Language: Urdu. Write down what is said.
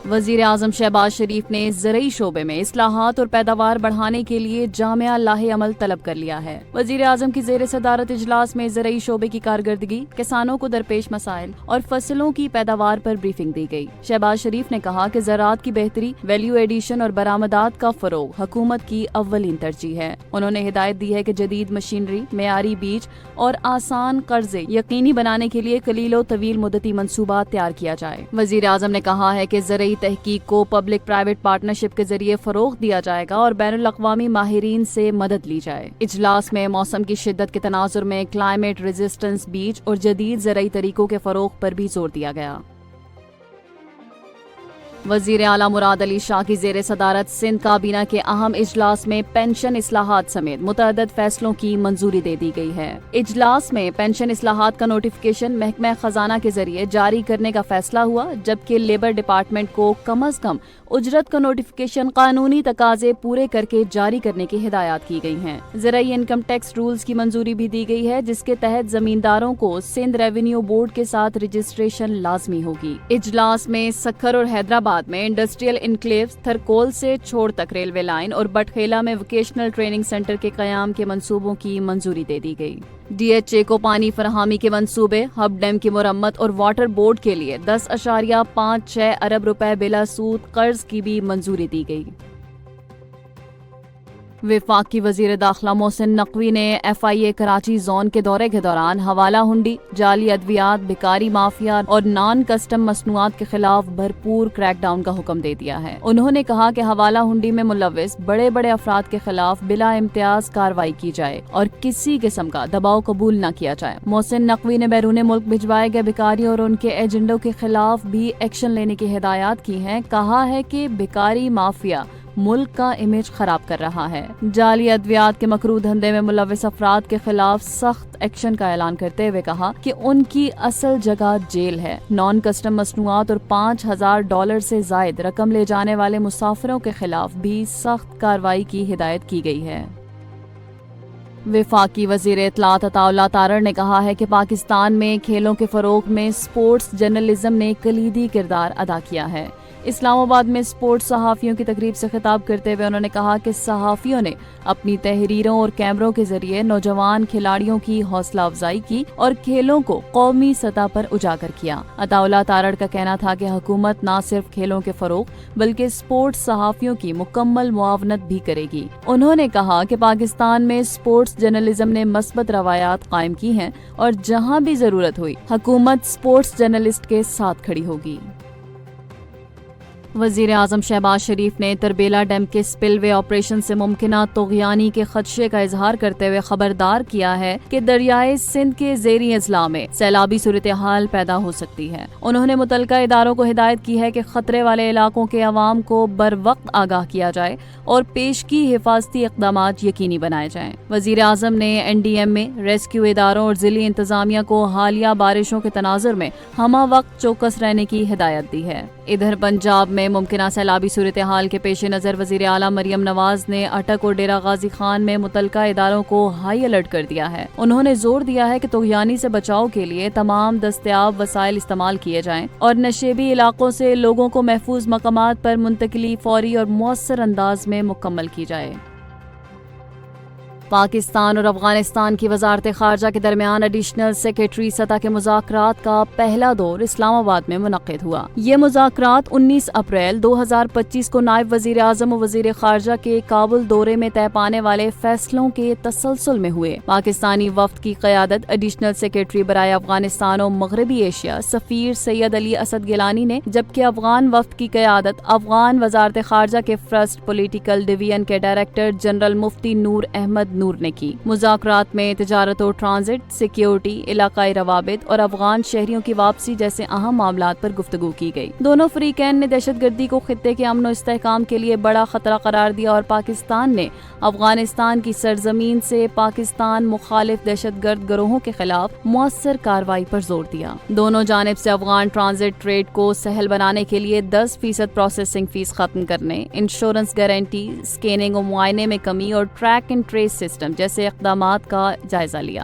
وزیر اعظم شہباز شریف نے زرعی شعبے میں اصلاحات اور پیداوار بڑھانے کے لیے جامع لاہ عمل طلب کر لیا ہے۔ وزیر اعظم کی زیر صدارت اجلاس میں زرعی شعبے کی کارکردگی، کسانوں کو درپیش مسائل اور فصلوں کی پیداوار پر بریفنگ دی گئی۔ شہباز شریف نے کہا کہ زراعت کی بہتری، ویلیو ایڈیشن اور برآمدات کا فروغ حکومت کی اولین ترجیح ہے۔ انہوں نے ہدایت دی ہے کہ جدید مشینری، معیاری بیج اور آسان قرضے یقینی بنانے کے لیے قلیل و طویل مدتی منصوبات تیار کیا جائے۔ وزیر اعظم نے کہا ہے کہ زرعی تحقیق کو پبلک پرائیویٹ پارٹنرشپ کے ذریعے فروغ دیا جائے گا اور بین الاقوامی ماہرین سے مدد لی جائے۔ اجلاس میں موسم کی شدت کے تناظر میں کلائمیٹ ریزسٹنس بیج اور جدید زرعی طریقوں کے فروغ پر بھی زور دیا گیا۔ وزیر اعلیٰ مراد علی شاہ کی زیر صدارت سندھ کابینہ کے اہم اجلاس میں پینشن اصلاحات سمیت متعدد فیصلوں کی منظوری دے دی گئی ہے۔ اجلاس میں پینشن اصلاحات کا نوٹیفیکیشن محکمہ خزانہ کے ذریعے جاری کرنے کا فیصلہ ہوا، جبکہ لیبر ڈپارٹمنٹ کو کم از کم اجرت کا نوٹیفیکیشن قانونی تقاضے پورے کر کے جاری کرنے کی ہدایات کی گئی ہیں۔ زرعی انکم ٹیکس رولز کی منظوری بھی دی گئی ہے، جس کے تحت زمینداروں کو سندھ ریونیو بورڈ کے ساتھ رجسٹریشن لازمی ہوگی۔ اجلاس میں سکھر اور حیدرآباد میں انڈسٹریل انکلیوز، تھرکول سے چھوڑ تک ریلوے لائن اور بٹخیلا میں ووکیشنل ٹریننگ سینٹر کے قیام کے منصوبوں کی منظوری دے دی گئی۔ ڈی ایچ اے کو پانی فراہمی کے منصوبے، ہب ڈیم کی مرمت اور واٹر بورڈ کے لیے 10.56 ارب روپے بلا سود قرض کی بھی منظوری دی گئی۔ وفاقی وزیر داخلہ محسن نقوی نے ایف آئی اے کراچی زون کے دورے کے دوران حوالہ ہنڈی، جعلی ادویات، بیکاری مافیا اور نان کسٹم مصنوعات کے خلاف بھرپور کریک ڈاؤن کا حکم دے دیا ہے۔ انہوں نے کہا کہ حوالہ ہنڈی میں ملوث بڑے بڑے افراد کے خلاف بلا امتیاز کارروائی کی جائے اور کسی قسم کا دباؤ قبول نہ کیا جائے۔ محسن نقوی نے بیرون ملک بھجوائے گئے بیکاریوں اور ان کے ایجنڈوں کے خلاف بھی ایکشن لینے کی ہدایات کی ہیں۔ کہا ہے کہ بیکاری مافیا ملک کا امیج خراب کر رہا ہے۔ جعلی ادویات کے مکروہ دھندے میں ملوث افراد کے خلاف سخت ایکشن کا اعلان کرتے ہوئے کہا کہ ان کی اصل جگہ جیل ہے۔ نان کسٹم مصنوعات اور $5000 سے زائد رقم لے جانے والے مسافروں کے خلاف بھی سخت کارروائی کی ہدایت کی گئی ہے۔ وفاقی وزیر اطلاعات عطا اللہ تارڑ نے کہا ہے کہ پاکستان میں کھیلوں کے فروغ میں سپورٹس جرنلزم نے کلیدی کردار ادا کیا ہے۔ اسلام آباد میں سپورٹس صحافیوں کی تقریب سے خطاب کرتے ہوئے انہوں نے کہا کہ صحافیوں نے اپنی تحریروں اور کیمروں کے ذریعے نوجوان کھلاڑیوں کی حوصلہ افزائی کی اور کھیلوں کو قومی سطح پر اجاگر کیا۔ عطا اللہ تارڑ کا کہنا تھا کہ حکومت نہ صرف کھیلوں کے فروغ بلکہ سپورٹس صحافیوں کی مکمل معاونت بھی کرے گی۔ انہوں نے کہا کہ پاکستان میں سپورٹس جرنلزم نے مثبت روایات قائم کی ہیں اور جہاں بھی ضرورت ہوئی حکومت سپورٹس جرنلسٹ کے ساتھ کھڑی ہوگی۔ وزیر اعظم شہباز شریف نے تربیلا ڈیم کے سپل وے آپریشن سے ممکنہ طغیانی کے خدشے کا اظہار کرتے ہوئے خبردار کیا ہے کہ دریائے سندھ کے زیریں اضلاع میں سیلابی صورتحال پیدا ہو سکتی ہے۔ انہوں نے متعلقہ اداروں کو ہدایت کی ہے کہ خطرے والے علاقوں کے عوام کو بروقت آگاہ کیا جائے اور پیشگی حفاظتی اقدامات یقینی بنائے جائیں۔ وزیر اعظم نے این ڈی ایم میں ریسکیو اداروں اور ضلعی انتظامیہ کو حالیہ بارشوں کے تناظر میں ہمہ وقت چوکس رہنے کی ہدایت دی ہے۔ ادھر پنجاب میں ممکنہ سیلابی صورتحال کے پیش نظر وزیر اعلیٰ مریم نواز نے اٹک اور ڈیرہ غازی خان میں متعلقہ اداروں کو ہائی الرٹ کر دیا ہے۔ انہوں نے زور دیا ہے کہ طغیانی سے بچاؤ کے لیے تمام دستیاب وسائل استعمال کیے جائیں اور نشیبی علاقوں سے لوگوں کو محفوظ مقامات پر منتقلی فوری اور مؤثر انداز میں مکمل کی جائے۔ پاکستان اور افغانستان کی وزارت خارجہ کے درمیان ایڈیشنل سیکریٹری سطح کے مذاکرات کا پہلا دور اسلام آباد میں منعقد ہوا۔ یہ مذاکرات 19 اپریل 2025 کو نائب وزیر اعظم و وزیر خارجہ کے کابل دورے میں طے پانے والے فیصلوں کے تسلسل میں ہوئے۔ پاکستانی وفد کی قیادت ایڈیشنل سیکریٹری برائے افغانستان و مغربی ایشیا سفیر سید علی اسد گیلانی نے، جبکہ افغان وفد کی قیادت افغان وزارت خارجہ کے فرسٹ پولیٹیکل ڈویژن کے ڈائریکٹر جنرل مفتی نور احمد نور نے کی۔ مذاکرات میں تجارت و ٹرانزٹ، سیکیورٹی، علاقائی روابط اور افغان شہریوں کی واپسی جیسے اہم معاملات پر گفتگو کی گئی۔ دونوں فریقین نے دہشت گردی کو خطے کے امن و استحکام کے لیے بڑا خطرہ قرار دیا اور پاکستان نے افغانستان کی سرزمین سے پاکستان مخالف دہشت گرد گروہوں کے خلاف مؤثر کارروائی پر زور دیا۔ دونوں جانب سے افغان ٹرانزٹ ٹریڈ کو سہل بنانے کے لیے 10% پروسیسنگ فیس ختم کرنے، انشورنس گارنٹی، اسکیننگ و معائنے میں کمی اور ٹریک اینڈ ٹریس سسٹم جیسے اقدامات کا جائزہ لیا۔